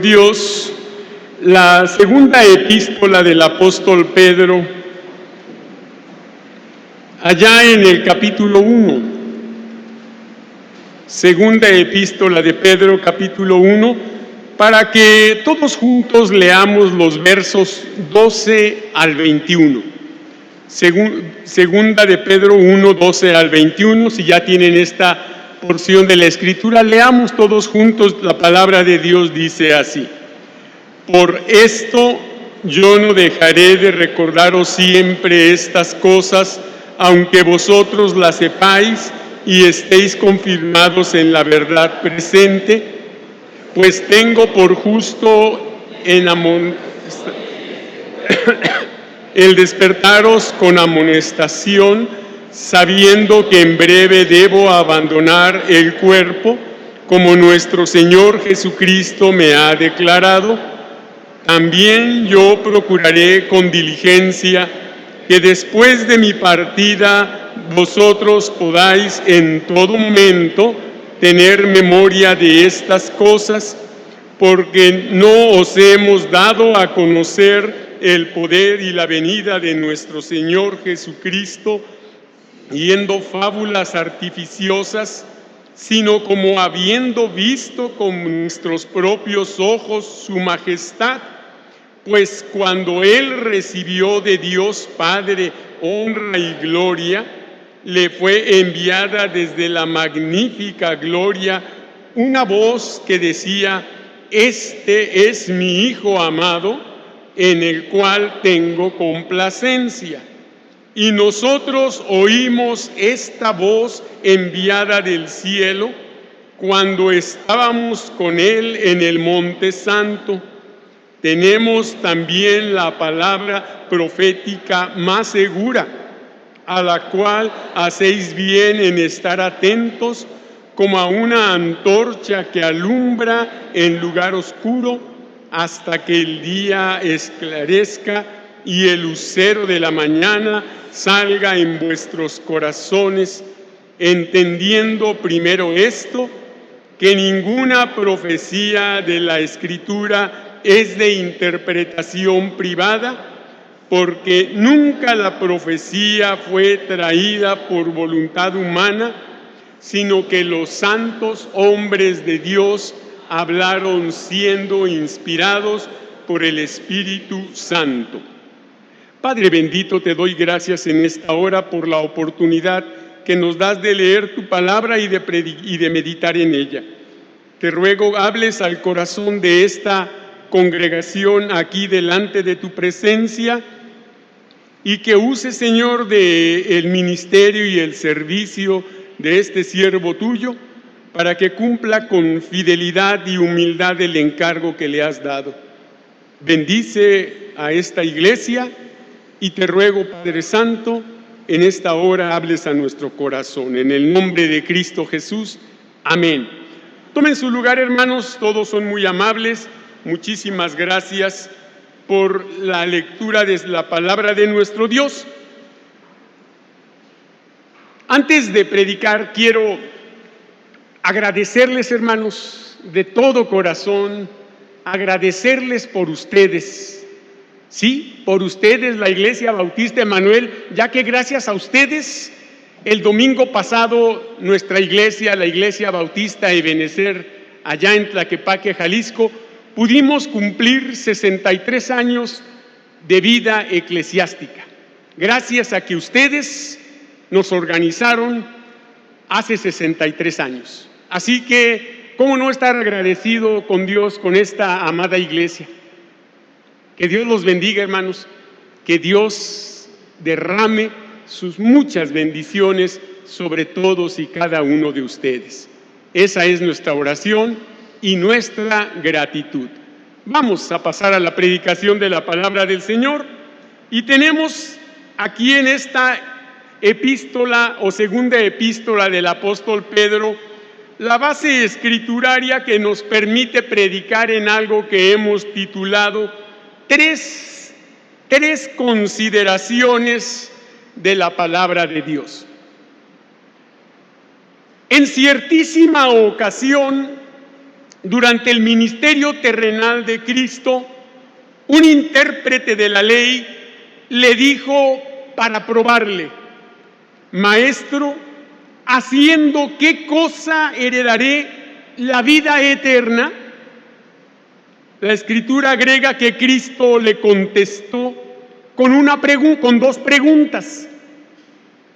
Dios, la segunda epístola del apóstol Pedro, allá en el capítulo 1. Segunda epístola de Pedro, capítulo 1, para que todos juntos leamos los versos 12 al 21. Segunda de Pedro 1, 12 al 21, si ya tienen esta porción de la Escritura, leamos todos juntos. La palabra de Dios dice así: por esto yo no dejaré de recordaros siempre estas cosas, aunque vosotros las sepáis y estéis confirmados en la verdad presente, pues tengo por justo el despertaros con amonestación, sabiendo que en breve debo abandonar el cuerpo, como nuestro Señor Jesucristo me ha declarado. También yo procuraré con diligencia que después de mi partida vosotros podáis en todo momento tener memoria de estas cosas, porque no os hemos dado a conocer el poder y la venida de nuestro Señor Jesucristo, yendo fábulas artificiosas, sino como habiendo visto con nuestros propios ojos su majestad. Pues cuando Él recibió de Dios Padre honra y gloria, le fue enviada desde la magnífica gloria una voz que decía: este es mi Hijo amado, en el cual tengo complacencia. Y nosotros oímos esta voz enviada del cielo cuando estábamos con Él en el Monte Santo. Tenemos también la palabra profética más segura, a la cual hacéis bien en estar atentos, como a una antorcha que alumbra en lugar oscuro, hasta que el día esclarezca y el lucero de la mañana salga en vuestros corazones, entendiendo primero esto, que ninguna profecía de la Escritura es de interpretación privada, porque nunca la profecía fue traída por voluntad humana, sino que los santos hombres de Dios hablaron siendo inspirados por el Espíritu Santo. Padre bendito, te doy gracias en esta hora por la oportunidad que nos das de leer tu palabra y de meditar en ella. Te ruego hables al corazón de esta congregación aquí delante de tu presencia, y que uses, Señor, el ministerio y el servicio de este siervo tuyo, para que cumpla con fidelidad y humildad el encargo que le has dado. Bendice a esta iglesia y te ruego, Padre Santo, en esta hora hables a nuestro corazón. En el nombre de Cristo Jesús. Amén. Tomen su lugar, hermanos, todos son muy amables. Muchísimas gracias por la lectura de la palabra de nuestro Dios. Antes de predicar, quiero agradecerles, hermanos, de todo corazón, agradecerles por ustedes. Sí, por ustedes, la Iglesia Bautista Emanuel, ya que gracias a ustedes, el domingo pasado, nuestra iglesia, la Iglesia Bautista Ebenezer, allá en Tlaquepaque, Jalisco, pudimos cumplir 63 años de vida eclesiástica. Gracias a que ustedes nos organizaron hace 63 años. Así que, ¿cómo no estar agradecido con Dios, con esta amada iglesia? Que Dios los bendiga, hermanos. Que Dios derrame sus muchas bendiciones sobre todos y cada uno de ustedes. Esa es nuestra oración y nuestra gratitud. Vamos a pasar a la predicación de la palabra del Señor, y tenemos aquí en esta epístola o segunda epístola del apóstol Pedro la base escrituraria que nos permite predicar en algo que hemos titulado tres consideraciones de la palabra de Dios. En ciertísima ocasión, durante el ministerio terrenal de Cristo, un intérprete de la ley le dijo para probarle: Maestro, ¿haciendo qué cosa heredaré la vida eterna? La Escritura agrega que Cristo le contestó con dos preguntas.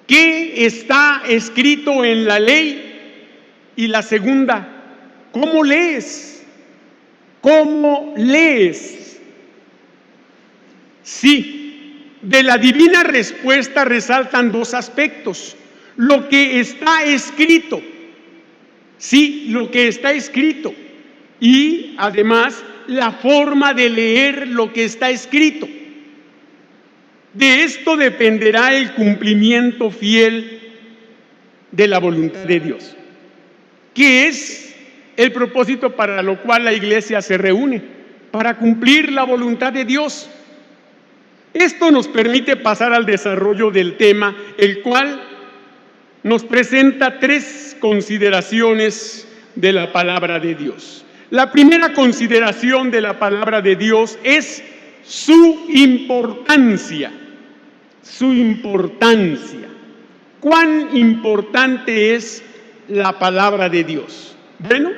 ¿Qué está escrito en la ley? Y la segunda, ¿cómo lees? ¿Cómo lees? Sí, de la divina respuesta resaltan dos aspectos. Lo que está escrito, sí, lo que está escrito, y además la forma de leer lo que está escrito. De esto dependerá el cumplimiento fiel de la voluntad de Dios, que es el propósito para lo cual la Iglesia se reúne, para cumplir la voluntad de Dios. Esto nos permite pasar al desarrollo del tema, el cual nos presenta tres consideraciones de la palabra de Dios. La primera consideración de la palabra de Dios es su importancia. Su importancia. ¿Cuán importante es la palabra de Dios? Bueno,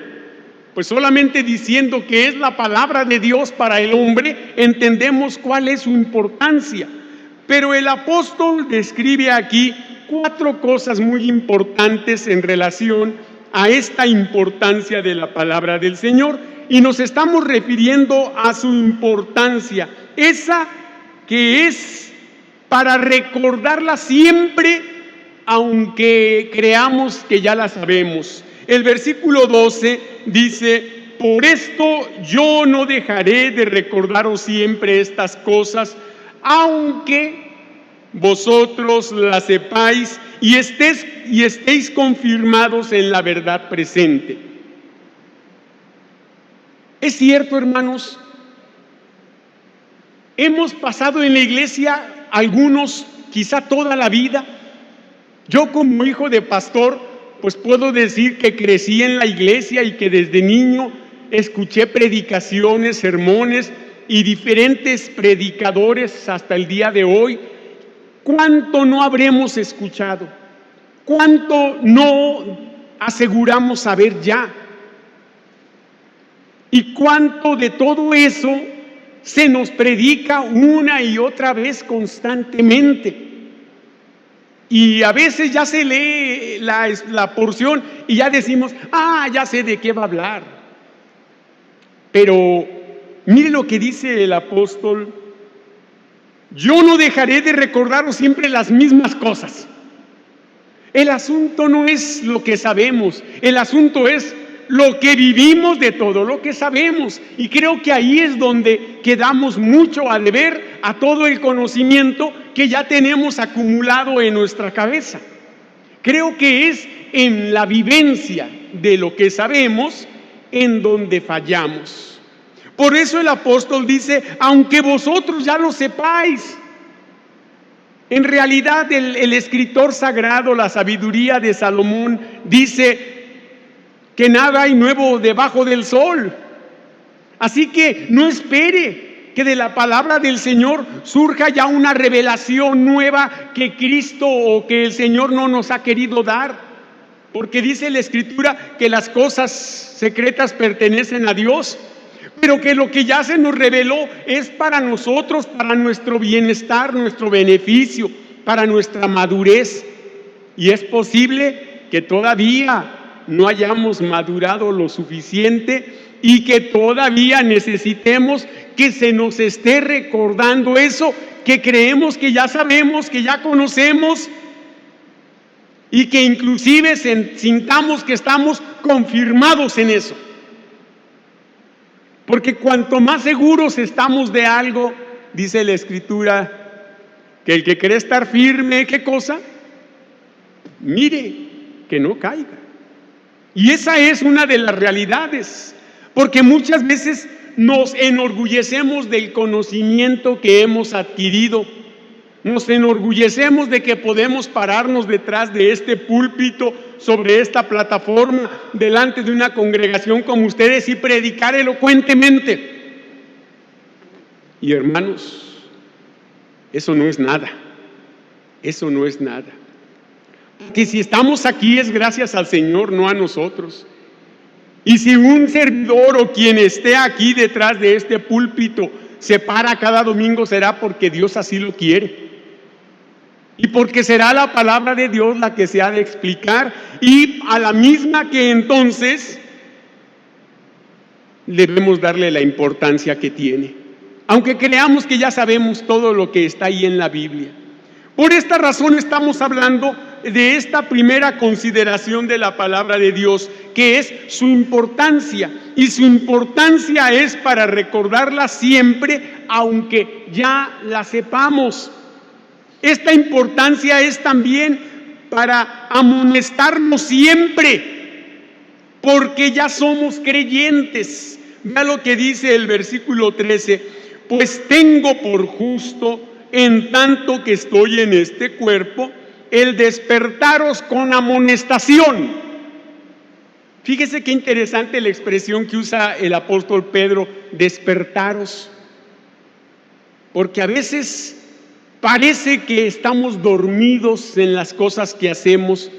pues solamente diciendo que es la palabra de Dios para el hombre, entendemos cuál es su importancia. Pero el apóstol describe aquí cuatro cosas muy importantes en relación a esta importancia de la palabra del Señor, y nos estamos refiriendo a su importancia, esa que es para recordarla siempre, aunque creamos que ya la sabemos. El versículo 12 dice: por esto yo no dejaré de recordaros siempre estas cosas, aunque vosotros las sepáis y estéis confirmados en la verdad presente. Es cierto, hermanos, hemos pasado en la iglesia algunos, quizá toda la vida. Yo, como hijo de pastor, pues puedo decir que crecí en la iglesia y que desde niño escuché predicaciones, sermones y diferentes predicadores hasta el día de hoy. ¿Cuánto no habremos escuchado? ¿Cuánto no aseguramos saber ya? ¿Y cuánto de todo eso se nos predica una y otra vez constantemente? Y a veces ya se lee la porción y ya decimos: ya sé de qué va a hablar. Pero mire lo que dice el apóstol: yo no dejaré de recordaros siempre las mismas cosas. El asunto no es lo que sabemos, el asunto es lo que vivimos de todo lo que sabemos. Y creo que ahí es donde quedamos mucho a deber a todo el conocimiento que ya tenemos acumulado en nuestra cabeza. Creo que es en la vivencia de lo que sabemos en donde fallamos. Por eso el apóstol dice: aunque vosotros ya lo sepáis. En realidad el escritor sagrado, la sabiduría de Salomón, dice que nada hay nuevo debajo del sol. Así que no espere que de la palabra del Señor surja ya una revelación nueva que Cristo o que el Señor no nos ha querido dar. Porque dice la Escritura que las cosas secretas pertenecen a Dios, pero que lo que ya se nos reveló es para nosotros, para nuestro bienestar, nuestro beneficio, para nuestra madurez. Y es posible que todavía no hayamos madurado lo suficiente y que todavía necesitemos que se nos esté recordando eso que creemos que ya sabemos, que ya conocemos, y que inclusive sintamos que estamos confirmados en eso. Porque cuanto más seguros estamos de algo, dice la Escritura, que el que cree estar firme, ¿qué cosa? Mire que no caiga. Y esa es una de las realidades, porque muchas veces nos enorgullecemos del conocimiento que hemos adquirido, Nos enorgullecemos de que podemos pararnos detrás de este púlpito, sobre esta plataforma, delante de una congregación como ustedes y predicar elocuentemente. Y hermanos, eso no es nada. Eso no es nada. Que si estamos aquí es gracias al Señor, no a nosotros. Y si un servidor o quien esté aquí detrás de este púlpito se para cada domingo, será porque Dios así lo quiere. Y porque será la palabra de Dios la que se ha de explicar, y a la misma que entonces debemos darle la importancia que tiene, aunque creamos que ya sabemos todo lo que está ahí en la Biblia. Por esta razón estamos hablando de esta primera consideración de la palabra de Dios, que es su importancia. Y su importancia es para recordarla siempre, aunque ya la sepamos. Esta importancia es también para amonestarnos siempre, porque ya somos creyentes. Vea lo que dice el versículo 13: pues tengo por justo, en tanto que estoy en este cuerpo, el despertaros con amonestación. Fíjese qué interesante la expresión que usa el apóstol Pedro, despertaros, porque a veces parece que estamos dormidos en las cosas que hacemos,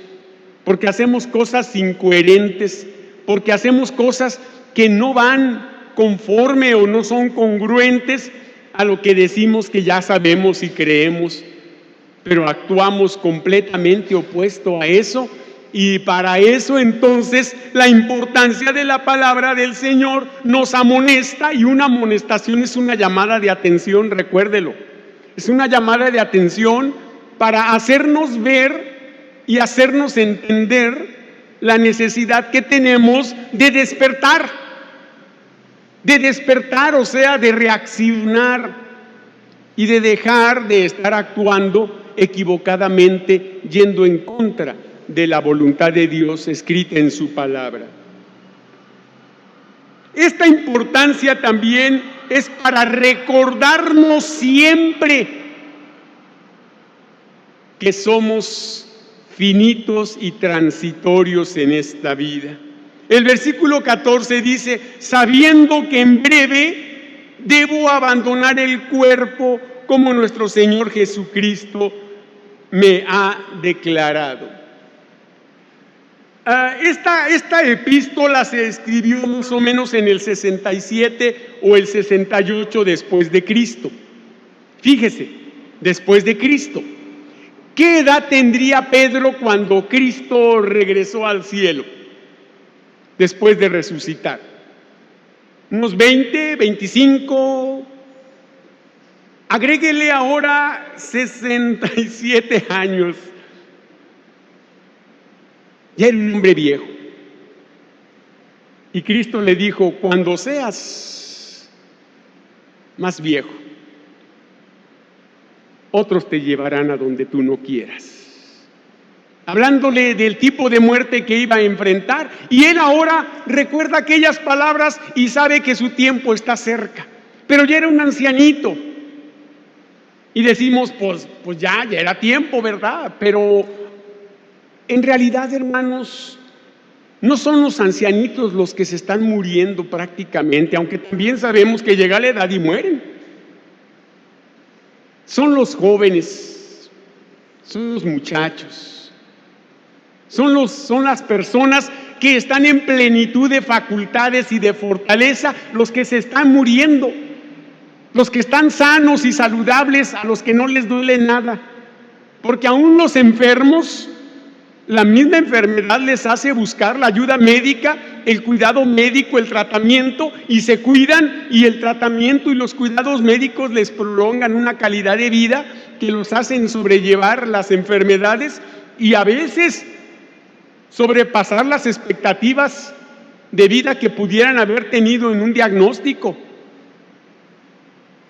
porque hacemos cosas incoherentes, porque hacemos cosas que no van conforme o no son congruentes a lo que decimos que ya sabemos y creemos, pero actuamos completamente opuesto a eso. Y para eso entonces la importancia de la palabra del Señor nos amonesta, y una amonestación es una llamada de atención, recuérdelo. Es una llamada de atención para hacernos ver y hacernos entender la necesidad que tenemos de despertar, o sea, de reaccionar y de dejar de estar actuando equivocadamente, yendo en contra de la voluntad de Dios escrita en su palabra. Esta importancia también es para recordarnos siempre que somos finitos y transitorios en esta vida. El versículo 14 dice: sabiendo que en breve debo abandonar el cuerpo, como nuestro Señor Jesucristo me ha declarado. Esta epístola se escribió más o menos en el 67 o el 68 después de Cristo. Fíjese, después de Cristo. ¿Qué edad tendría Pedro cuando Cristo regresó al cielo, después de resucitar? ¿Unos 20, 25? Agréguele ahora 67 años. Ya era un hombre viejo. Y Cristo le dijo: cuando seas más viejo, otros te llevarán a donde tú no quieras. Hablándole del tipo de muerte que iba a enfrentar. Y él ahora recuerda aquellas palabras y sabe que su tiempo está cerca. Pero ya era un ancianito. Y decimos, pues ya era tiempo, ¿verdad? Pero en realidad, hermanos, no son los ancianitos los que se están muriendo prácticamente, aunque también sabemos que llega la edad y mueren. Son los jóvenes, son los muchachos, son las personas que están en plenitud de facultades y de fortaleza, los que se están muriendo, los que están sanos y saludables, a los que no les duele nada, porque aún los enfermos, la misma enfermedad les hace buscar la ayuda médica, el cuidado médico, el tratamiento, y se cuidan, y el tratamiento y los cuidados médicos les prolongan una calidad de vida que los hacen sobrellevar las enfermedades y a veces sobrepasar las expectativas de vida que pudieran haber tenido en un diagnóstico.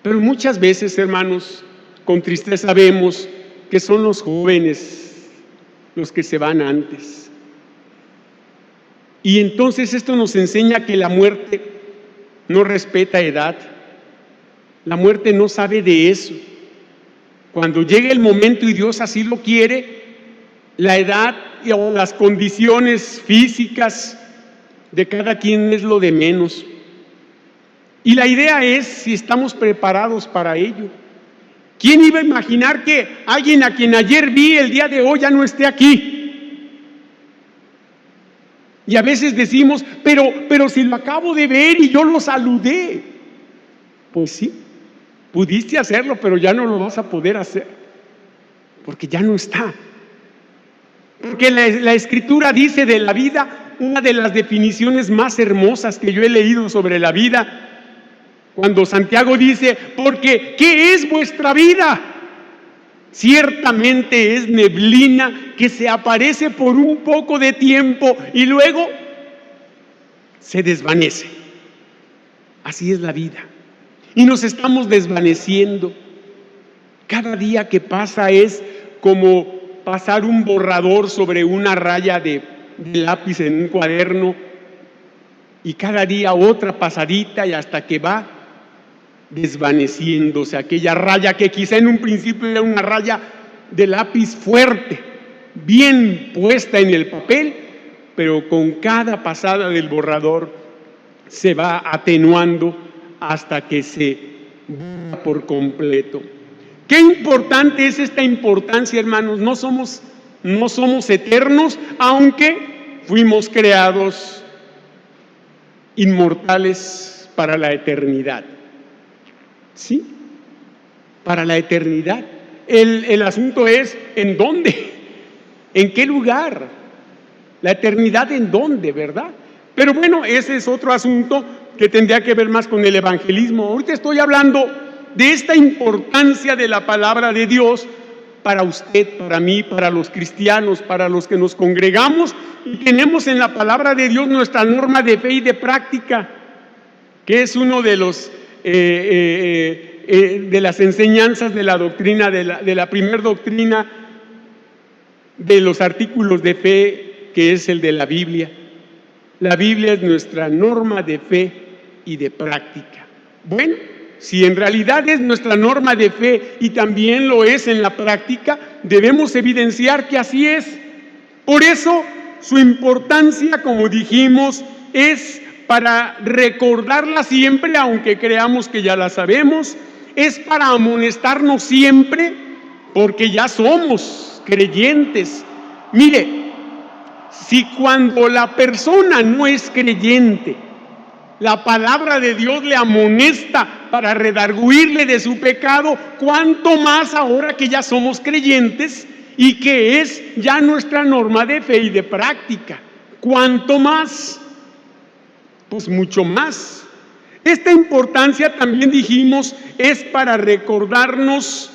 Pero muchas veces, hermanos, con tristeza vemos que son los jóvenes los que se van antes. Y entonces esto nos enseña que la muerte no respeta edad. La muerte no sabe de eso. Cuando llegue el momento y Dios así lo quiere, la edad o las condiciones físicas de cada quien es lo de menos. Y la idea es si estamos preparados para ello. ¿Quién iba a imaginar que alguien a quien ayer vi el día de hoy ya no esté aquí? Y a veces decimos, pero si lo acabo de ver y yo lo saludé. Pues sí, pudiste hacerlo, pero ya no lo vas a poder hacer, porque ya no está. Porque la Escritura dice de la vida, una de las definiciones más hermosas que yo he leído sobre la vida, cuando Santiago dice, porque ¿qué es vuestra vida? Ciertamente es neblina que se aparece por un poco de tiempo y luego se desvanece. Así es la vida. Y nos estamos desvaneciendo. Cada día que pasa es como pasar un borrador sobre una raya de lápiz en un cuaderno, y cada día otra pasadita y hasta que va desvaneciéndose aquella raya que quizá en un principio era una raya de lápiz fuerte, bien puesta en el papel, pero con cada pasada del borrador se va atenuando hasta que se borra por completo. Qué importante es esta importancia, hermanos. No somos eternos, aunque fuimos creados inmortales para la eternidad. ¿Sí? Para la eternidad. El asunto es ¿en dónde? ¿En qué lugar? La eternidad ¿en dónde, verdad? Pero bueno, ese es otro asunto que tendría que ver más con el evangelismo. Ahorita estoy hablando de esta importancia de la palabra de Dios para usted, para mí, para los cristianos, para los que nos congregamos y tenemos en la palabra de Dios nuestra norma de fe y de práctica, que es uno de los de las enseñanzas de la doctrina, de la primer doctrina de los artículos de fe, que es el de la Biblia. La Biblia es nuestra norma de fe y de práctica. Bueno, si en realidad es nuestra norma de fe y también lo es en la práctica, debemos evidenciar que así es. Por eso, su importancia, como dijimos, es para recordarla siempre, aunque creamos que ya la sabemos, es para amonestarnos siempre, porque ya somos creyentes. Mire, si cuando la persona no es creyente, la palabra de Dios le amonesta para redarguirle de su pecado, ¿cuánto más ahora que ya somos creyentes y que es ya nuestra norma de fe y de práctica? ¿Cuánto más? Pues mucho más. Esta importancia, también dijimos, es para recordarnos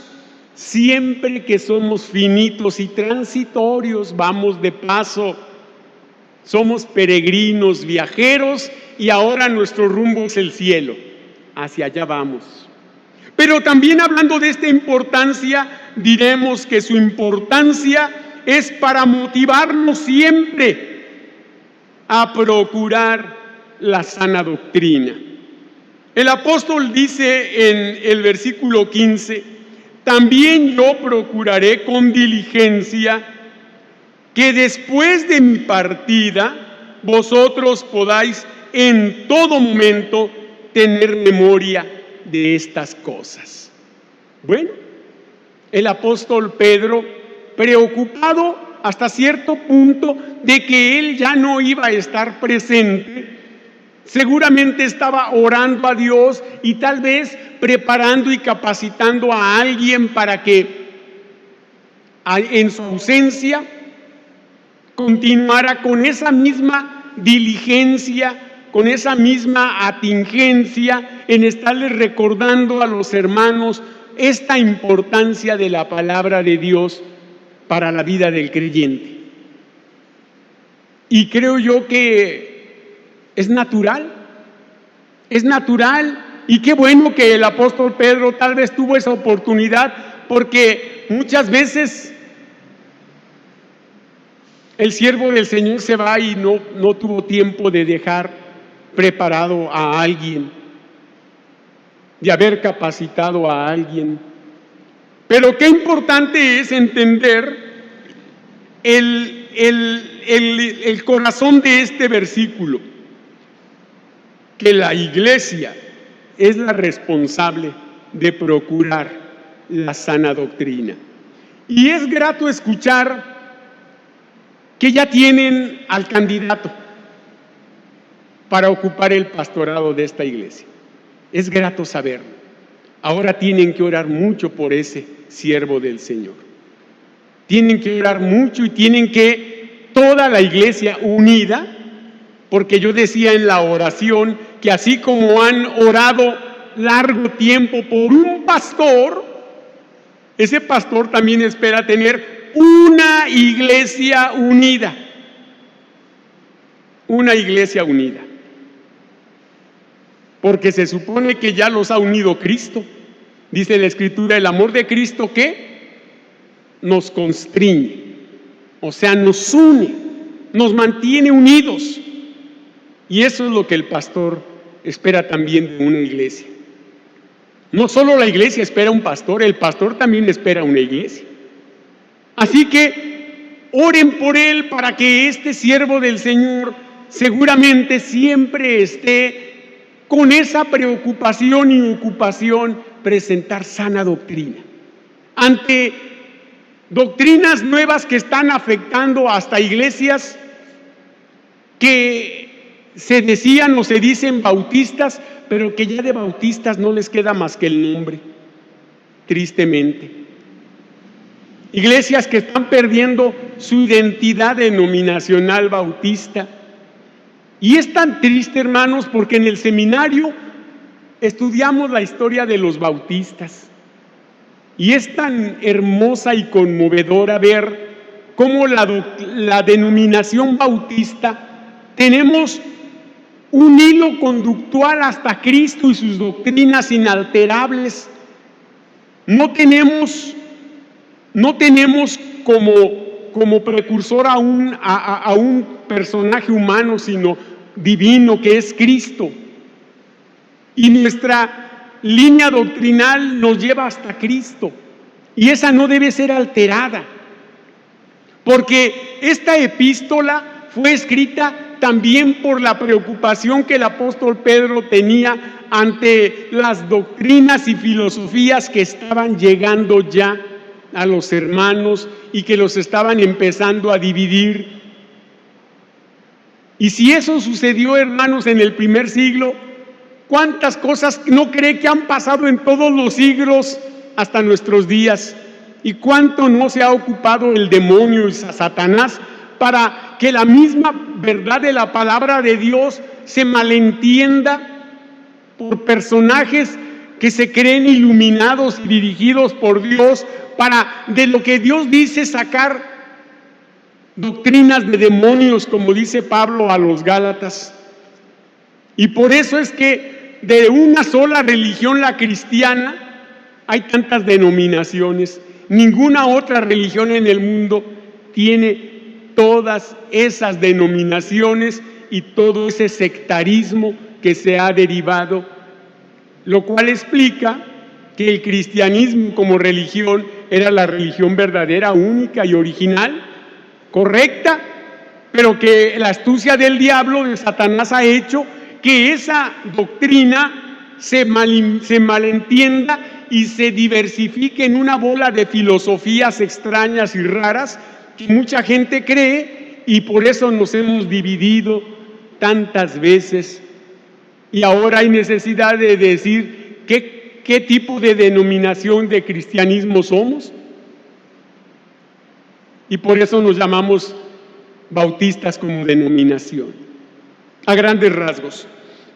siempre que somos finitos y transitorios, vamos de paso, somos peregrinos, viajeros, y ahora nuestro rumbo es el cielo, hacia allá vamos. Pero también hablando de esta importancia, diremos que su importancia es para motivarnos siempre a procurar la sana doctrina. El apóstol dice en el versículo 15, también yo procuraré con diligencia que después de mi partida vosotros podáis en todo momento tener memoria de estas cosas. Bueno, el apóstol Pedro, preocupado hasta cierto punto de que él ya no iba a estar presente, seguramente estaba orando a Dios y tal vez preparando y capacitando a alguien para que en su ausencia continuara con esa misma diligencia, con esa misma atingencia en estarles recordando a los hermanos esta importancia de la palabra de Dios para la vida del creyente. Y creo yo que es natural, y qué bueno que el apóstol Pedro tal vez tuvo esa oportunidad, porque muchas veces el siervo del Señor se va y no tuvo tiempo de dejar preparado a alguien, de haber capacitado a alguien. Pero qué importante es entender el corazón de este versículo, que la Iglesia es la responsable de procurar la sana doctrina. Y es grato escuchar que ya tienen al candidato para ocupar el pastorado de esta iglesia. Es grato saberlo. Ahora tienen que orar mucho por ese siervo del Señor. Tienen que orar mucho y tienen que toda la iglesia unida, porque yo decía en la oración que así como han orado largo tiempo por un pastor, ese pastor también espera tener una iglesia unida. Una iglesia unida. Porque se supone que ya los ha unido Cristo. Dice la Escritura, el amor de Cristo, ¿qué? Nos constriñe, o sea, nos une, nos mantiene unidos. Y eso es lo que el pastor espera también de una iglesia. No solo la iglesia espera un pastor, el pastor también espera una iglesia. Así que oren por él para que este siervo del Señor seguramente siempre esté con esa preocupación y ocupación, presentar sana doctrina. Ante doctrinas nuevas que están afectando hasta iglesias que se decían o se dicen bautistas, pero que ya de bautistas no les queda más que el nombre, tristemente. Iglesias que están perdiendo su identidad denominacional bautista. Y es tan triste, hermanos, porque en el seminario estudiamos la historia de los bautistas. Y es tan hermosa y conmovedora ver cómo la denominación bautista tenemos un hilo conductual hasta Cristo y sus doctrinas inalterables. No tenemos como precursor a un personaje humano, sino divino, que es Cristo. Y nuestra línea doctrinal nos lleva hasta Cristo. Y esa no debe ser alterada. Porque esta epístola fue escrita también por la preocupación que el apóstol Pedro tenía ante las doctrinas y filosofías que estaban llegando ya a los hermanos y que los estaban empezando a dividir. Y si eso sucedió, hermanos, en el primer siglo, ¿cuántas cosas no cree que han pasado en todos los siglos hasta nuestros días? ¿Y cuánto no se ha ocupado el demonio y Satanás para que la misma verdad de la palabra de Dios se malentienda por personajes que se creen iluminados y dirigidos por Dios para de lo que Dios dice sacar doctrinas de demonios, como dice Pablo a los Gálatas? Y por eso es que de una sola religión, la cristiana, hay tantas denominaciones. Ninguna otra religión en el mundo tiene todas esas denominaciones y todo ese sectarismo que se ha derivado, lo cual explica que el cristianismo como religión era la religión verdadera, única y original, correcta, pero que la astucia del diablo, de Satanás, ha hecho que esa doctrina se malentienda y se diversifique en una bola de filosofías extrañas y raras que mucha gente cree, y por eso nos hemos dividido tantas veces. Y ahora hay necesidad de decir qué tipo de denominación de cristianismo somos. Y por eso nos llamamos bautistas como denominación, a grandes rasgos.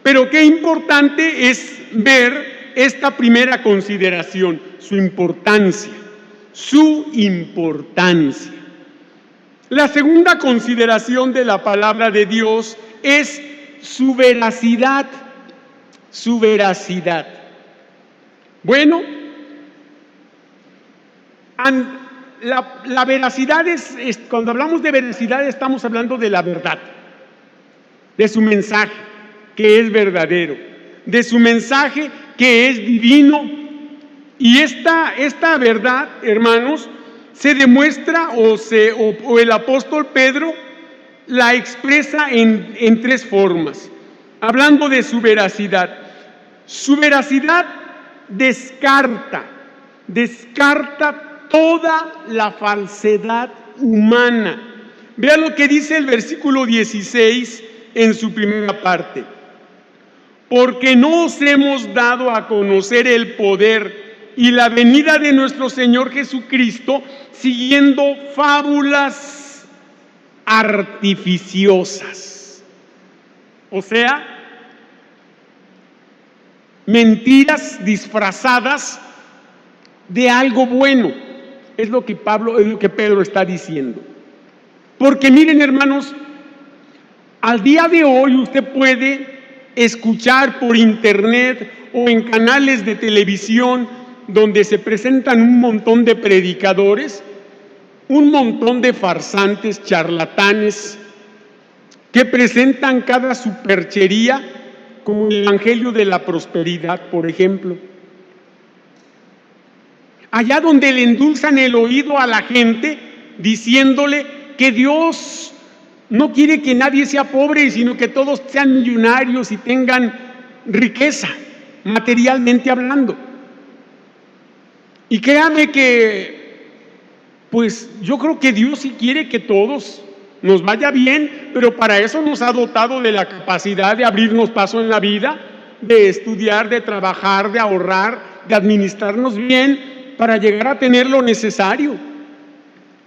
Pero qué importante es ver esta primera consideración, su importancia. La segunda consideración de la palabra de Dios es su veracidad. Bueno, la veracidad es, cuando hablamos de veracidad estamos hablando de la verdad, de su mensaje que es verdadero, de su mensaje que es divino Y esta verdad, hermanos, se demuestra o el apóstol Pedro la expresa en tres formas, hablando de su veracidad. Su veracidad descarta toda la falsedad humana. Vean lo que dice el versículo 16 en su primera parte. Porque no os hemos dado a conocer el poder y la venida de nuestro Señor Jesucristo siguiendo fábulas artificiosas. O sea, mentiras disfrazadas de algo bueno. Es lo que Pedro está diciendo. Porque miren, hermanos, al día de hoy usted puede escuchar por internet o en canales de televisión donde se presentan un montón de predicadores, un montón de farsantes, charlatanes, que presentan cada superchería, como el Evangelio de la Prosperidad, por ejemplo. Allá donde le endulzan el oído a la gente, diciéndole que Dios no quiere que nadie sea pobre, sino que todos sean millonarios y tengan riqueza, materialmente hablando. Y créame que, pues yo creo que Dios sí quiere que todos nos vaya bien, pero para eso nos ha dotado de la capacidad de abrirnos paso en la vida, de estudiar, de trabajar, de ahorrar, de administrarnos bien, para llegar a tener lo necesario.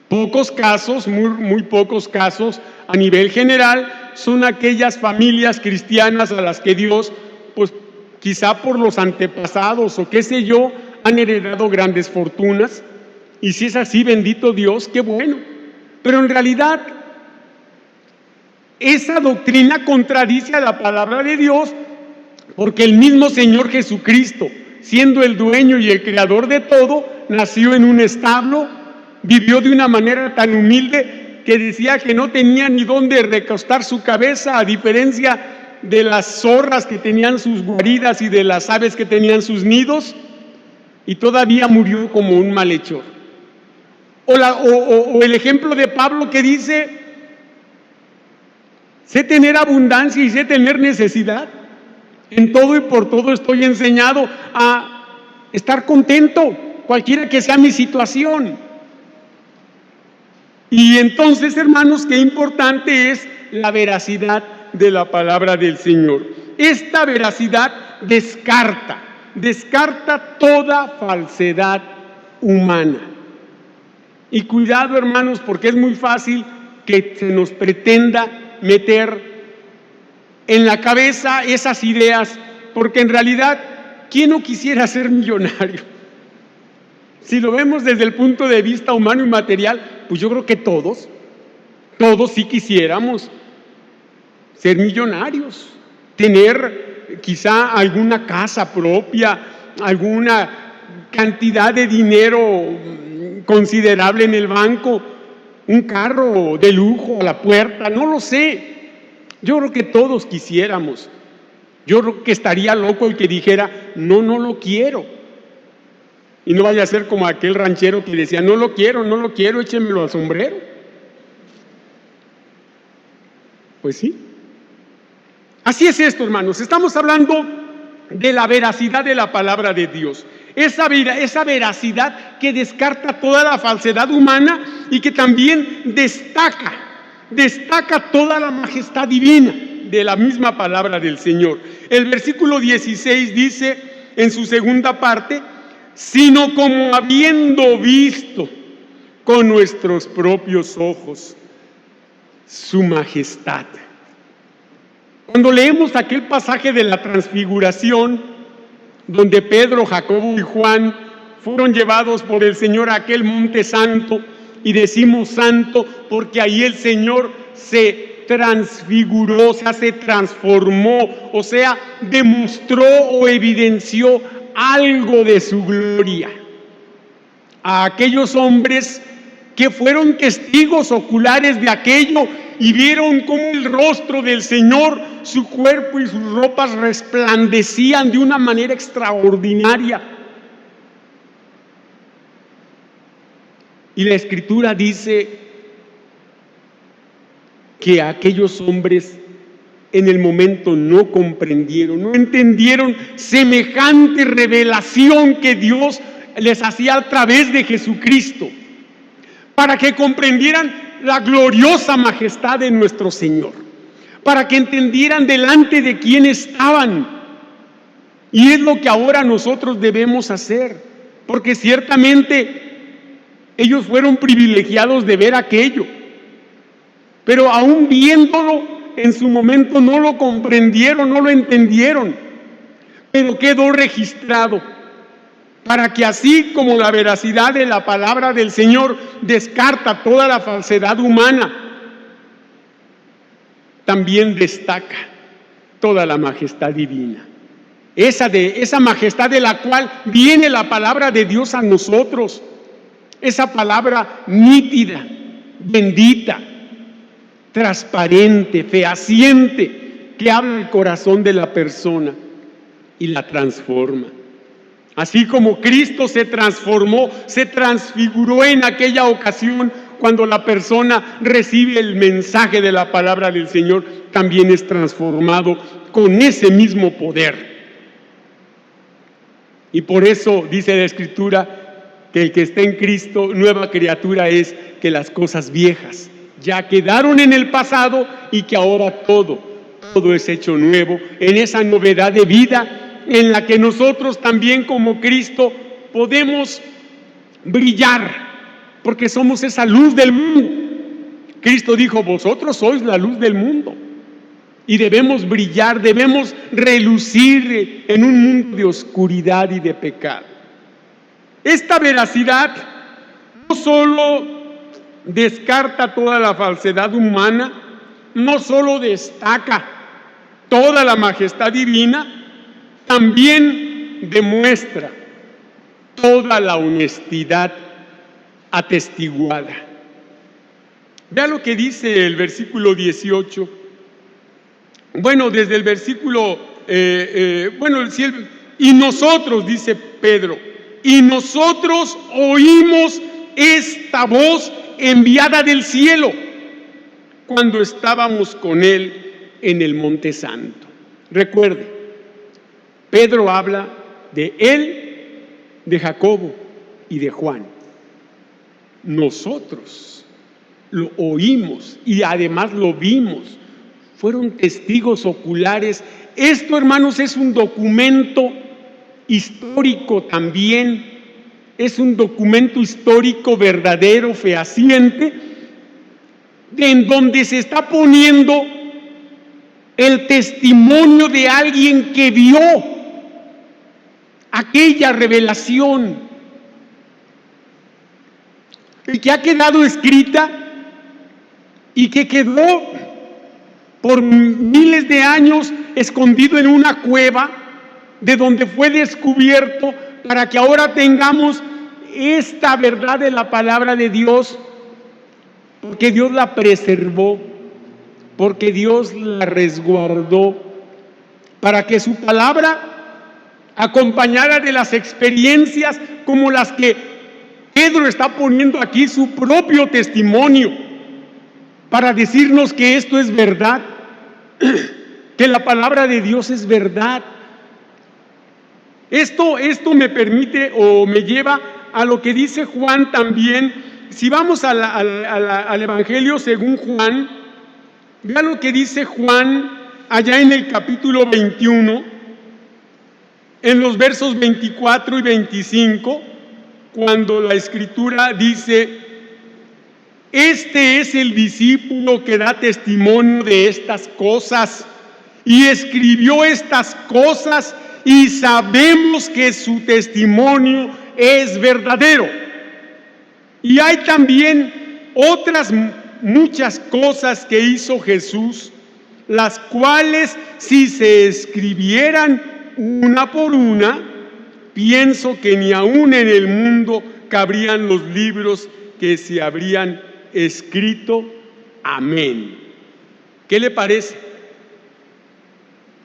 Pocos casos, muy pocos casos a nivel general, son aquellas familias cristianas a las que Dios, pues quizá por los antepasados o qué sé yo, han heredado grandes fortunas. Y si es así, bendito Dios, qué bueno. Pero en realidad, esa doctrina contradice a la palabra de Dios, porque el mismo Señor Jesucristo, siendo el dueño y el creador de todo, nació en un establo, vivió de una manera tan humilde que decía que no tenía ni dónde recostar su cabeza, a diferencia de las zorras que tenían sus guaridas y de las aves que tenían sus nidos, y todavía murió como un malhechor. O el ejemplo de Pablo que dice: sé tener abundancia y sé tener necesidad. En todo y por todo estoy enseñado a estar contento, cualquiera que sea mi situación. Y entonces, hermanos, qué importante es la veracidad de la palabra del Señor. Esta veracidad descarta toda falsedad humana. Y cuidado, hermanos, porque es muy fácil que se nos pretenda meter en la cabeza esas ideas, porque en realidad, ¿quién no quisiera ser millonario? Si lo vemos desde el punto de vista humano y material, pues yo creo que todos sí quisiéramos ser millonarios, tener quizá alguna casa propia, alguna cantidad de dinero considerable en el banco, un carro de lujo a la puerta, no lo sé. Yo creo que todos quisiéramos. Yo creo que estaría loco el que dijera: no lo quiero. Y no vaya a ser como aquel ranchero que decía: no lo quiero, échemelo al sombrero. Pues sí. Así es esto, hermanos. Estamos hablando de la veracidad de la palabra de Dios. Esa veracidad que descarta toda la falsedad humana y que también destaca toda la majestad divina de la misma palabra del Señor. El versículo 16 dice en su segunda parte: sino como habiendo visto con nuestros propios ojos su majestad. Cuando leemos aquel pasaje de la transfiguración, donde Pedro, Jacobo y Juan fueron llevados por el Señor a aquel monte santo, y decimos santo porque ahí el Señor se transfiguró, o sea, se transformó, o sea, demostró o evidenció algo de su gloria a aquellos hombres que fueron testigos oculares de aquello y vieron cómo el rostro del Señor, su cuerpo y sus ropas resplandecían de una manera extraordinaria. Y la Escritura dice que aquellos hombres en el momento no comprendieron, no entendieron semejante revelación que Dios les hacía a través de Jesucristo, para que comprendieran la gloriosa majestad de nuestro Señor, para que entendieran delante de quién estaban. Y es lo que ahora nosotros debemos hacer, porque ciertamente ellos fueron privilegiados de ver aquello, pero aún viéndolo, en su momento no lo comprendieron, no lo entendieron, pero quedó registrado para que así como la veracidad de la palabra del Señor descarta toda la falsedad humana, también destaca toda la majestad divina. Esa majestad de la cual viene la palabra de Dios a nosotros, esa palabra nítida, bendita, transparente, fehaciente, que habla el corazón de la persona y la transforma. Así como Cristo se transformó, se transfiguró en aquella ocasión cuando la persona recibe el mensaje de la palabra del Señor, también es transformado con ese mismo poder. Y por eso dice la Escritura que el que está en Cristo, nueva criatura es, que las cosas viejas ya quedaron en el pasado y que ahora todo es hecho nuevo en esa novedad de vida en la que nosotros también como Cristo podemos brillar, porque somos esa luz del mundo. Cristo dijo: vosotros sois la luz del mundo, y debemos brillar, debemos relucir en un mundo de oscuridad y de pecado. Esta veracidad no solo descarta toda la falsedad humana, no solo destaca toda la majestad divina, también demuestra toda la honestidad atestiguada. Vea lo que dice el versículo 18. Bueno, desde el versículo, y nosotros, dice Pedro, y nosotros oímos esta voz enviada del cielo cuando estábamos con él en el Monte Santo. Recuerde, Pedro habla de él, de Jacobo y de Juan. Nosotros lo oímos y además lo vimos. Fueron testigos oculares. Esto, hermanos, es un documento histórico también. Es un documento histórico verdadero, fehaciente, en donde se está poniendo el testimonio de alguien que vio aquella revelación y que ha quedado escrita y que quedó por miles de años escondido en una cueva, de donde fue descubierto para que ahora tengamos esta verdad de la palabra de Dios, porque Dios la preservó, porque Dios la resguardó, para que su palabra acompañara de las experiencias como las que Pedro está poniendo aquí, su propio testimonio, para decirnos que esto es verdad, que la palabra de Dios es verdad. Esto me permite o me lleva a lo que dice Juan también. Si vamos al Evangelio según Juan, vea lo que dice Juan allá en el capítulo 21, en los versos 24 y 25, cuando la Escritura dice: este es el discípulo que da testimonio de estas cosas y escribió estas cosas, y sabemos que su testimonio es verdadero. Y hay también otras muchas cosas que hizo Jesús, las cuales, si se escribieran una por una, pienso que ni aún en el mundo cabrían los libros que se habrían escrito. Amén. ¿Qué le parece?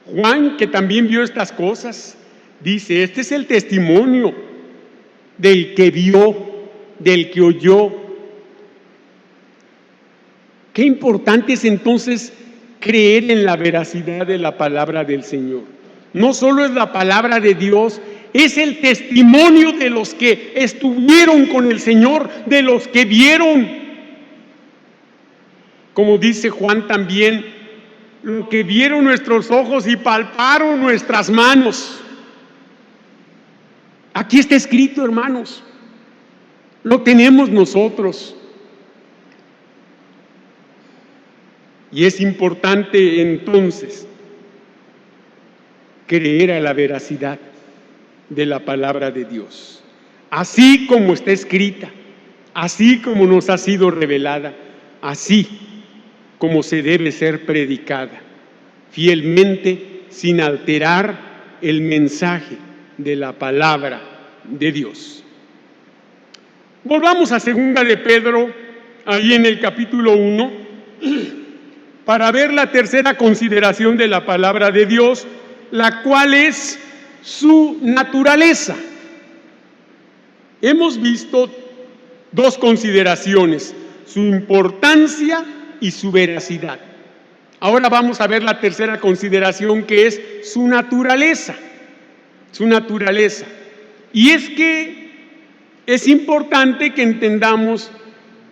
Juan, que también vio estas cosas, dice: este es el testimonio del que vio, del que oyó Qué importante es entonces creer en la veracidad de la palabra del Señor. No solo es la palabra de Dios, es el testimonio de los que estuvieron con el Señor, de los que vieron. Como dice Juan también, lo que vieron nuestros ojos y palparon nuestras manos. Aquí está escrito, hermanos. Lo tenemos nosotros. Y es importante entonces creer a la veracidad de la palabra de Dios, así como está escrita, así como nos ha sido revelada, así como se debe ser predicada, fielmente, sin alterar el mensaje de la palabra de Dios. Volvamos a 2 de Pedro, ahí en el capítulo 1, para ver la tercera consideración de la palabra de Dios, la cual es su naturaleza. Hemos visto dos consideraciones, su importancia y su veracidad. Ahora vamos a ver la tercera consideración, que es su naturaleza. Su naturaleza. Y es que es importante que entendamos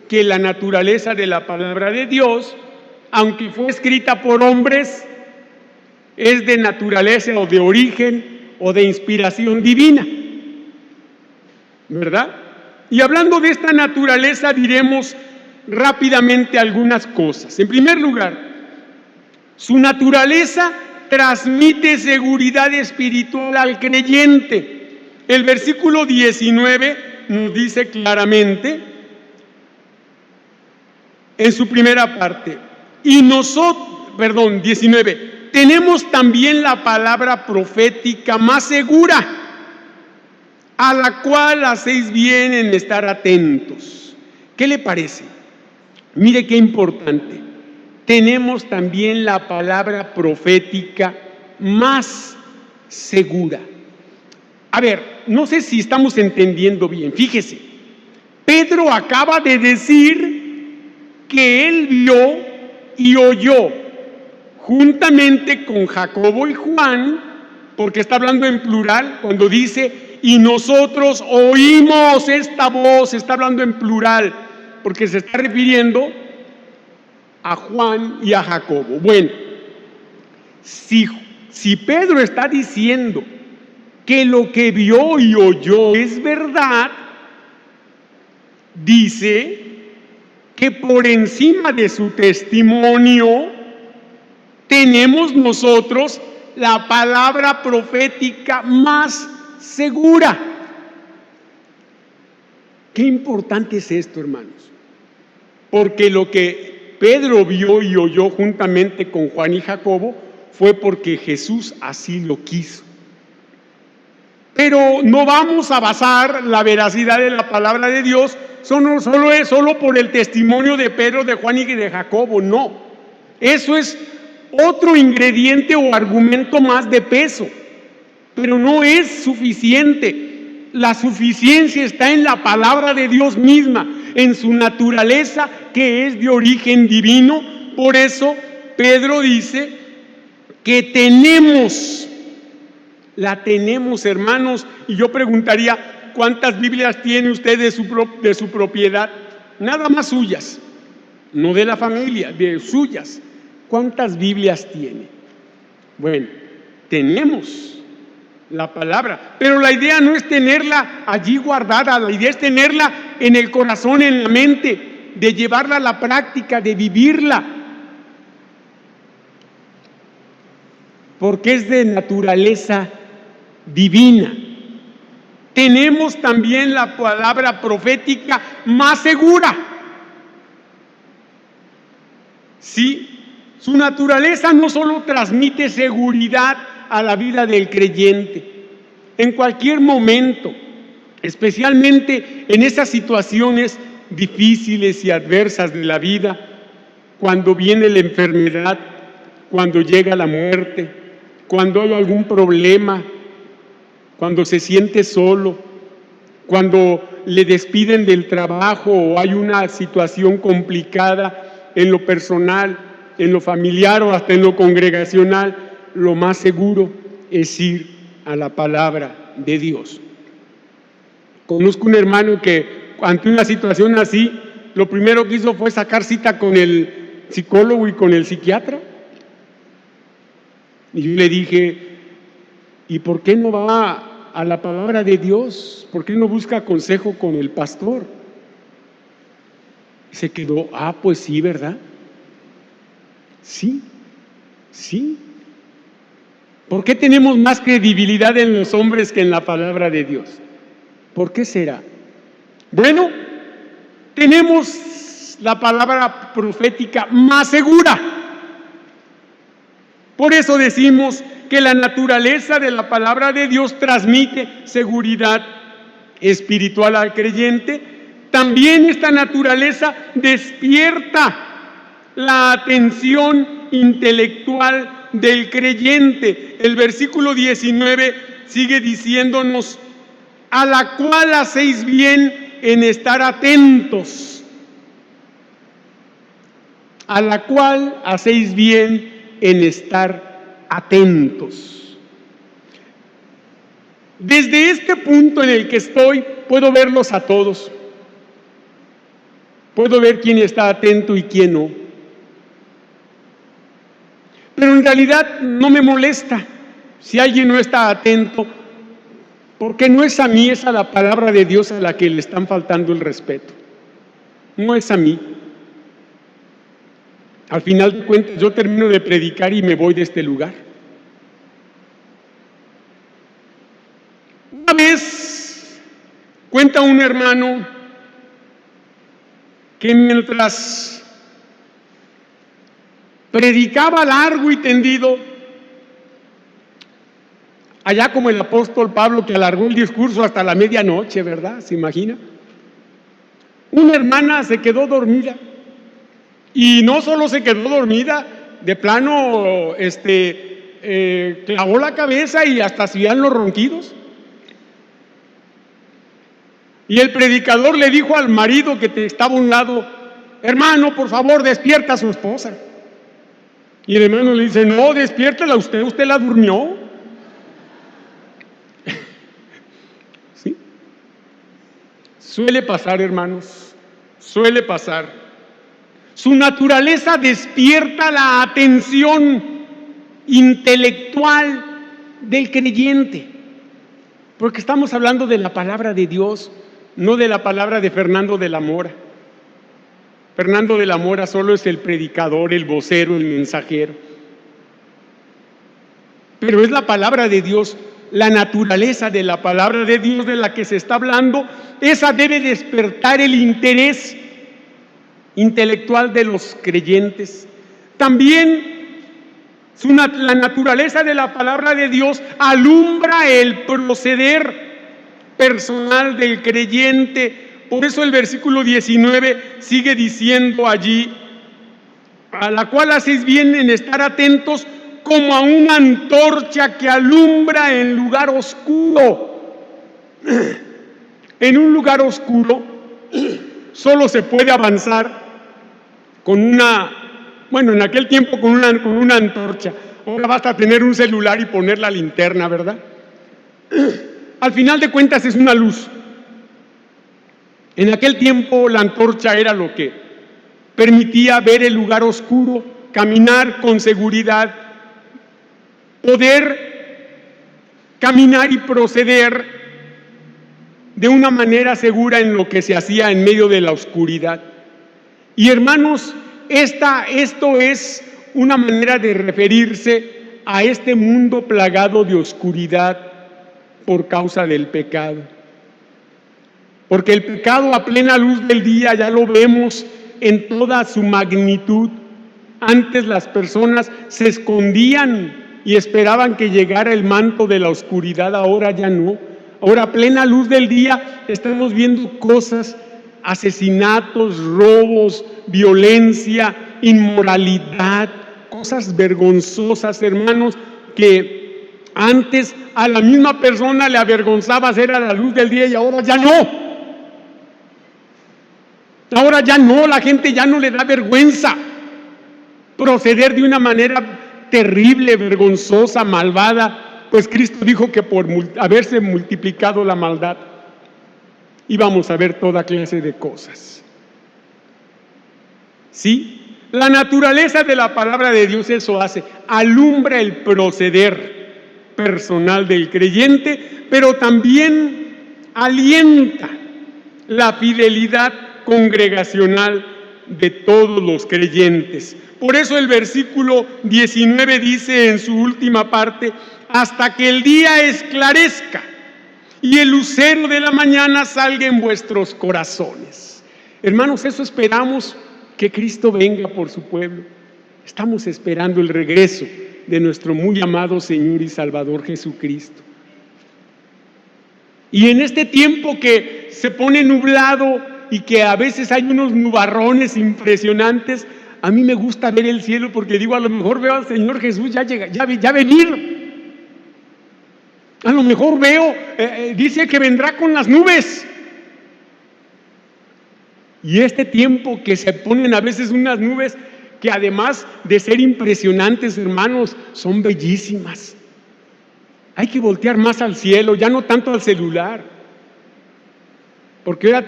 que la naturaleza de la palabra de Dios, aunque fue escrita por hombres, es de naturaleza o de origen o de inspiración divina, ¿verdad? Y hablando de esta naturaleza, diremos rápidamente algunas cosas. En primer lugar, su naturaleza transmite seguridad espiritual al creyente. El versículo 19 nos dice claramente, en su primera parte, 19, tenemos también la palabra profética más segura, a la cual hacéis bien en estar atentos. ¿Qué le parece? Mire qué importante. Tenemos también la palabra profética más segura. A ver, no sé si estamos entendiendo bien. Fíjese, Pedro acaba de decir que él vio y oyó, juntamente con Jacobo y Juan, porque está hablando en plural, cuando dice, y nosotros oímos esta voz, está hablando en plural, porque se está refiriendo a Juan y a Jacobo. Bueno, si Pedro está diciendo que lo que vio y oyó es verdad, dice que por encima de su testimonio tenemos nosotros la palabra profética más segura. Qué importante es esto, hermanos, porque lo que Pedro vio y oyó juntamente con Juan y Jacobo fue porque Jesús así lo quiso. Pero no vamos a basar la veracidad de la palabra de Dios solo por el testimonio de Pedro, de Juan y de Jacobo, no. Eso es otro ingrediente o argumento más de peso, pero no es suficiente. La suficiencia está en la palabra de Dios misma, en su naturaleza, que es de origen divino. Por eso Pedro dice que la tenemos, hermanos. Y yo preguntaría, ¿cuántas Biblias tiene usted de su propiedad? Nada más suyas, no de la familia, de suyas. ¿Cuántas Biblias tiene? Bueno, tenemos la palabra, pero la idea no es tenerla allí guardada, la idea es tenerla en el corazón, en la mente, de llevarla a la práctica, de vivirla, porque es de naturaleza divina. Tenemos también la palabra profética más segura. Sí, su naturaleza no solo transmite seguridad a la vida del creyente, en cualquier momento, especialmente en esas situaciones difíciles y adversas de la vida, cuando viene la enfermedad, cuando llega la muerte, cuando hay algún problema, cuando se siente solo, cuando le despiden del trabajo o hay una situación complicada en lo personal, en lo familiar o hasta en lo congregacional, lo más seguro es ir a la palabra de Dios. Conozco un hermano que ante una situación así, lo primero que hizo fue sacar cita con el psicólogo y con el psiquiatra. Y yo le dije, ¿y por qué no va a la palabra de Dios? ¿Por qué no busca consejo con el pastor? Y se quedó, pues sí, ¿verdad? Sí. ¿Por qué tenemos más credibilidad en los hombres que en la palabra de Dios? ¿Por qué será? Bueno, tenemos la palabra profética más segura. Por eso decimos que la naturaleza de la palabra de Dios transmite seguridad espiritual al creyente. También esta naturaleza despierta la atención intelectual del creyente. El versículo 19 sigue diciéndonos, a la cual hacéis bien en estar atentos. A la cual hacéis bien en estar atentos. Desde este punto en el que estoy, puedo verlos a todos. Puedo ver quién está atento y quién no. Pero en realidad no me molesta si alguien no está atento, porque no es a mí, es a la palabra de Dios a la que le están faltando el respeto. No es a mí. Al final de cuentas, yo termino de predicar y me voy de este lugar. Una vez cuenta un hermano que mientras predicaba largo y tendido, allá como el apóstol Pablo que alargó el discurso hasta la medianoche, ¿verdad? ¿Se imagina? Una hermana se quedó dormida. Y no solo se quedó dormida, de plano clavó la cabeza y hasta se oían los ronquidos. Y el predicador le dijo al marido que estaba a un lado, hermano, por favor, despierta a su esposa. Y el hermano le dice, no, despiértela usted la durmió. ¿Sí? Suele pasar, hermanos, suele pasar. Su naturaleza despierta la atención intelectual del creyente, porque estamos hablando de la palabra de Dios, no de la palabra de Fernando de la Mora. Fernando de la Mora solo es el predicador, el vocero, el mensajero. Pero es la palabra de Dios, la naturaleza de la palabra de Dios de la que se está hablando, esa debe despertar el interés intelectual de los creyentes. También la naturaleza de la palabra de Dios alumbra el proceder personal del creyente. Por eso el versículo 19 sigue diciendo allí, a la cual hacéis bien en estar atentos como a una antorcha que alumbra en lugar oscuro. En un lugar oscuro solo se puede avanzar con en aquel tiempo con una antorcha. Ahora basta tener un celular y poner la linterna, ¿verdad? Al final de cuentas es una luz. En aquel tiempo la antorcha era lo que permitía ver el lugar oscuro, caminar con seguridad, poder caminar y proceder de una manera segura en lo que se hacía en medio de la oscuridad. Y hermanos, esto es una manera de referirse a este mundo plagado de oscuridad por causa del pecado. Porque el pecado a plena luz del día ya lo vemos en toda su magnitud. Antes las personas se escondían y esperaban que llegara el manto de la oscuridad, ahora ya no. Ahora a plena luz del día estamos viendo cosas, asesinatos, robos, violencia, inmoralidad, cosas vergonzosas, hermanos, que antes a la misma persona le avergonzaba hacer a la luz del día y ahora ya no. Ahora ya no, la gente ya no le da vergüenza. proceder de una manera terrible, vergonzosa, malvada, pues Cristo dijo que por haberse multiplicado la maldad íbamos a ver toda clase de cosas. ¿Sí? La naturaleza de la palabra de Dios eso hace, alumbra el proceder personal del creyente, pero también alienta la fidelidad congregacional de todos los creyentes. Por eso el versículo 19 dice en su última parte: hasta que el día esclarezca y el lucero de la mañana salga en vuestros corazones. Hermanos, eso esperamos, que Cristo venga por su pueblo. Estamos esperando el regreso de nuestro muy amado Señor y Salvador Jesucristo. Y en este tiempo que se pone nublado y que a veces hay unos nubarrones impresionantes, a mí me gusta ver el cielo porque digo, a lo mejor veo al Señor Jesús ya venir. A lo mejor veo, dice que vendrá con las nubes. Y este tiempo que se ponen a veces unas nubes que además de ser impresionantes, hermanos, son bellísimas. Hay que voltear más al cielo, ya no tanto al celular. Porque ahora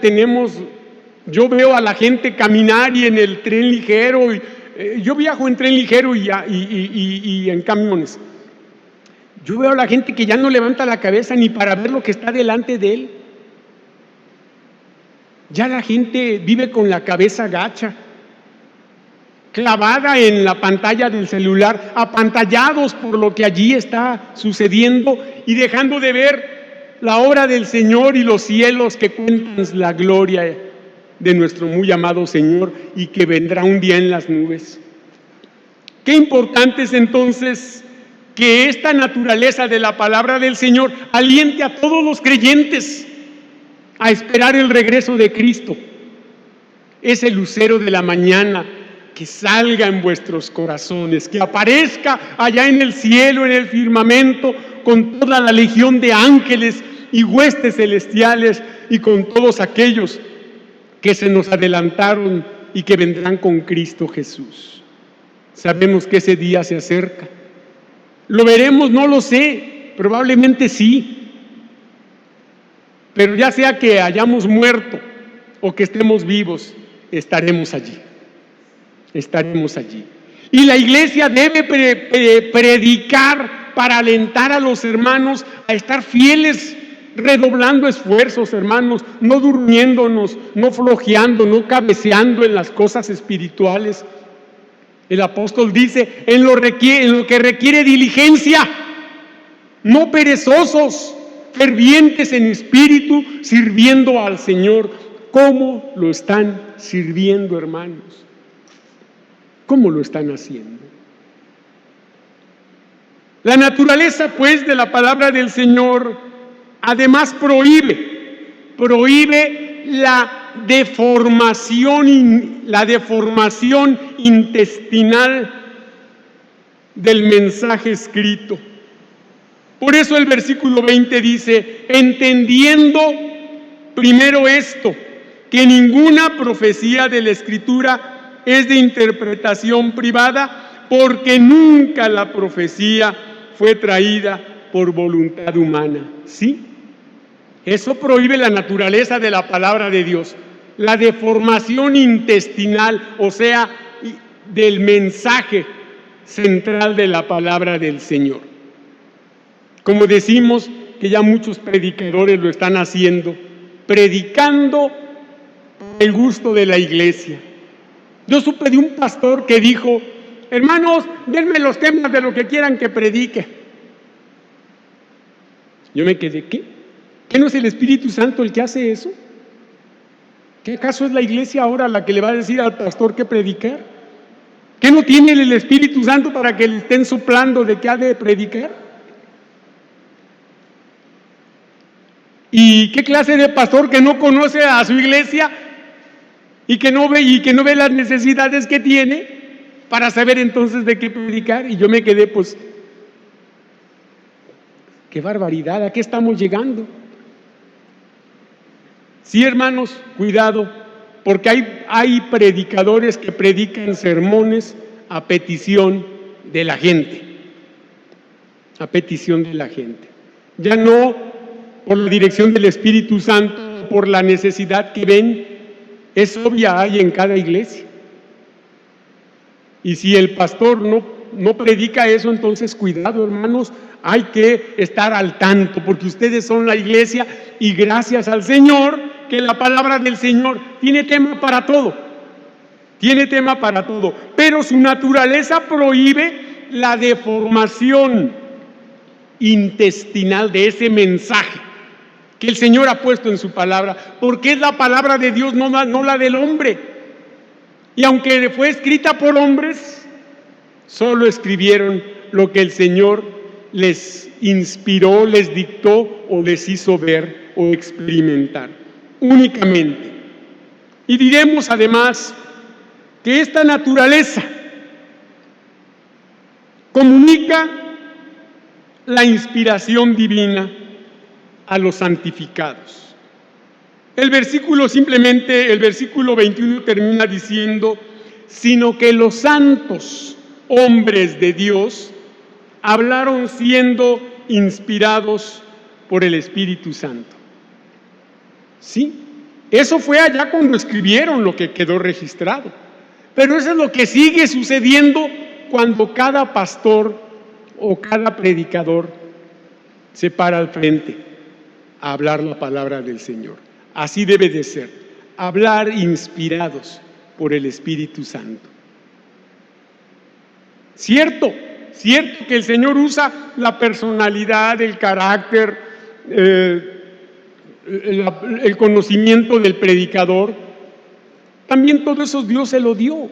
yo veo a la gente caminar y en el tren ligero. Yo viajo en tren ligero y en camiones. Yo veo a la gente que ya no levanta la cabeza ni para ver lo que está delante de él. Ya la gente vive con la cabeza gacha, clavada en la pantalla del celular, apantallados por lo que allí está sucediendo y dejando de ver la obra del Señor y los cielos que cuentan la gloria de nuestro muy amado Señor y que vendrá un día en las nubes. Qué importante es entonces que esta naturaleza de la palabra del Señor aliente a todos los creyentes a esperar el regreso de Cristo. Ese lucero de la mañana que salga en vuestros corazones, que aparezca allá en el cielo, en el firmamento, con toda la legión de ángeles y huestes celestiales y con todos aquellos que se nos adelantaron y que vendrán con Cristo Jesús. Sabemos que ese día se acerca. ¿Lo veremos? No lo sé, probablemente sí. Pero ya sea que hayamos muerto o que estemos vivos, estaremos allí. Estaremos allí. Y la iglesia debe predicar para alentar a los hermanos a estar fieles, redoblando esfuerzos, hermanos, no durmiéndonos, no flojeando, no cabeceando en las cosas espirituales. El apóstol dice, en lo que requiere diligencia, no perezosos, fervientes en espíritu, sirviendo al Señor. ¿Cómo lo están sirviendo, hermanos? ¿Cómo lo están haciendo? La naturaleza, pues, de la palabra del Señor, además prohíbe la deformación intestinal del mensaje escrito. Por eso el versículo 20 dice, entendiendo primero esto, que ninguna profecía de la Escritura es de interpretación privada, porque nunca la profecía fue traída por voluntad humana. ¿Sí? Eso prohíbe la naturaleza de la palabra de Dios, la deformación intestinal, o sea, del mensaje central de la palabra del Señor. Como decimos, que ya muchos predicadores lo están haciendo, predicando el gusto de la iglesia. Yo supe de un pastor que dijo, hermanos, denme los temas de lo que quieran que predique. Yo me quedé, ¿qué? ¿Qué no es el Espíritu Santo el que hace eso? ¿Qué acaso es la iglesia ahora la que le va a decir al pastor qué predicar? ¿Qué no tiene el Espíritu Santo para que le estén soplando de qué ha de predicar? ¿Y qué clase de pastor que no conoce a su iglesia y que no ve las necesidades que tiene para saber entonces de qué predicar? Y yo me quedé, pues, qué barbaridad, ¿a qué estamos llegando? Sí, hermanos, cuidado, porque hay predicadores que predican sermones a petición de la gente. A petición de la gente. Ya no por la dirección del Espíritu Santo, por la necesidad que ven, es obvia, hay en cada iglesia. Y si el pastor no predica eso, entonces cuidado, hermanos, hay que estar al tanto, porque ustedes son la iglesia y gracias al Señor que la palabra del Señor tiene tema para todo. Tiene tema para todo, pero su naturaleza prohíbe la deformación intestinal de ese mensaje que el Señor ha puesto en su palabra, porque es la palabra de Dios, no la del hombre. Y aunque fue escrita por hombres, solo escribieron lo que el Señor les inspiró, les dictó o les hizo ver o experimentar, únicamente. Y diremos además que esta naturaleza comunica la inspiración divina a los santificados. El versículo 21 termina diciendo, sino que los santos hombres de Dios hablaron siendo inspirados por el Espíritu Santo. Sí, eso fue allá cuando escribieron lo que quedó registrado. Pero eso es lo que sigue sucediendo cuando cada pastor o cada predicador se para al frente a hablar la palabra del Señor. Así debe de ser, hablar inspirados por el Espíritu Santo. Cierto que el Señor usa la personalidad, el carácter, el conocimiento del predicador. También todo eso Dios se lo dio.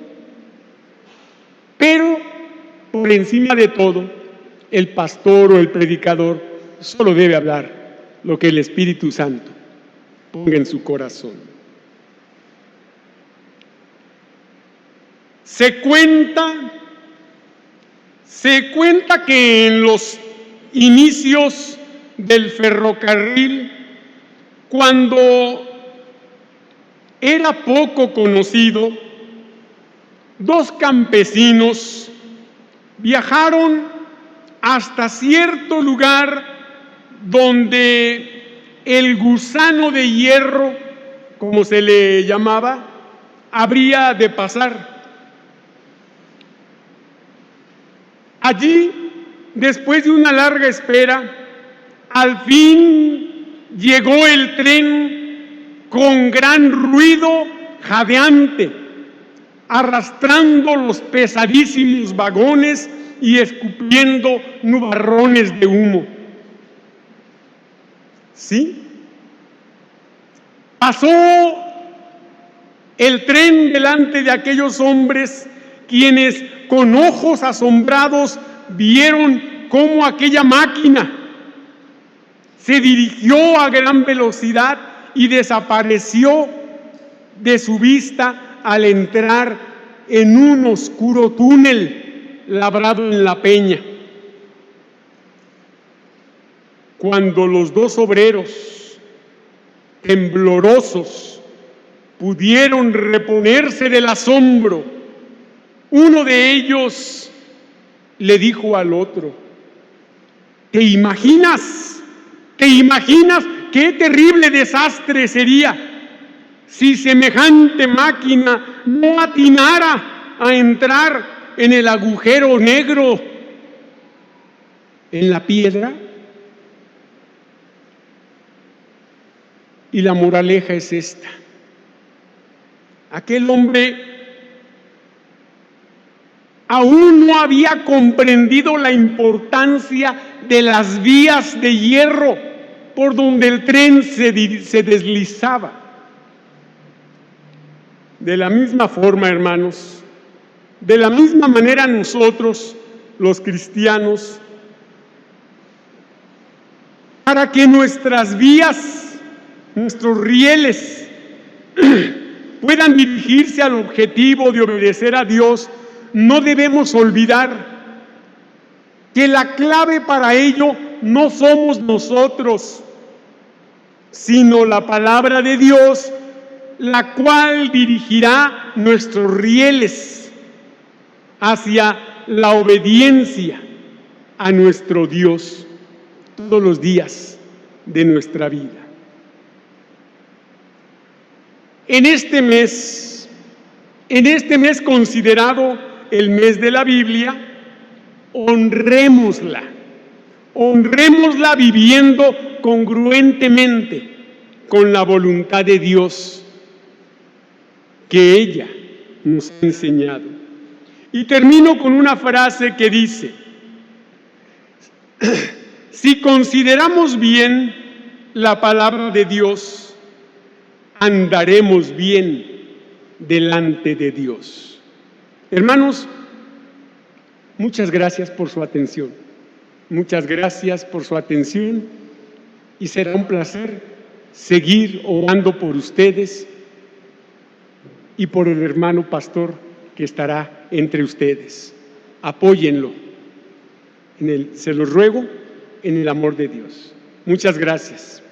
Pero por encima de todo, el pastor o el predicador solo debe hablar lo que el Espíritu Santo ponga en su corazón. Se cuenta que en los inicios del ferrocarril, cuando era poco conocido, dos campesinos viajaron hasta cierto lugar donde el gusano de hierro, como se le llamaba, habría de pasar. Allí, después de una larga espera, al fin llegó el tren con gran ruido jadeante, arrastrando los pesadísimos vagones y escupiendo nubarrones de humo. ¿Sí? Pasó el tren delante de aquellos hombres, quienes con ojos asombrados vieron cómo aquella máquina se dirigió a gran velocidad y desapareció de su vista al entrar en un oscuro túnel labrado en la peña. Cuando los dos obreros, temblorosos, pudieron reponerse del asombro, uno de ellos le dijo al otro: ¿Te imaginas qué terrible desastre sería si semejante máquina no atinara a entrar en el agujero negro en la piedra? Y la moraleja es esta: aquel hombre aún no había comprendido la importancia de las vías de hierro por donde el tren se deslizaba. De la misma forma, hermanos, de la misma manera nosotros, los cristianos, para que nuestras vías, nuestros rieles, puedan dirigirse al objetivo de obedecer a Dios, no debemos olvidar que la clave para ello no somos nosotros, sino la palabra de Dios, la cual dirigirá nuestros rieles. hacia la obediencia a nuestro Dios todos los días de nuestra vida. En este mes considerado el mes de la Biblia, honrémosla viviendo congruentemente con la voluntad de Dios que ella nos ha enseñado. Y termino con una frase que dice: si consideramos bien la palabra de Dios, andaremos bien delante de Dios. Hermanos, muchas gracias por su atención. Muchas gracias por su atención y será un placer seguir orando por ustedes y por el hermano pastor que estará entre ustedes. Apóyenlo. Se los ruego en el amor de Dios. Muchas gracias.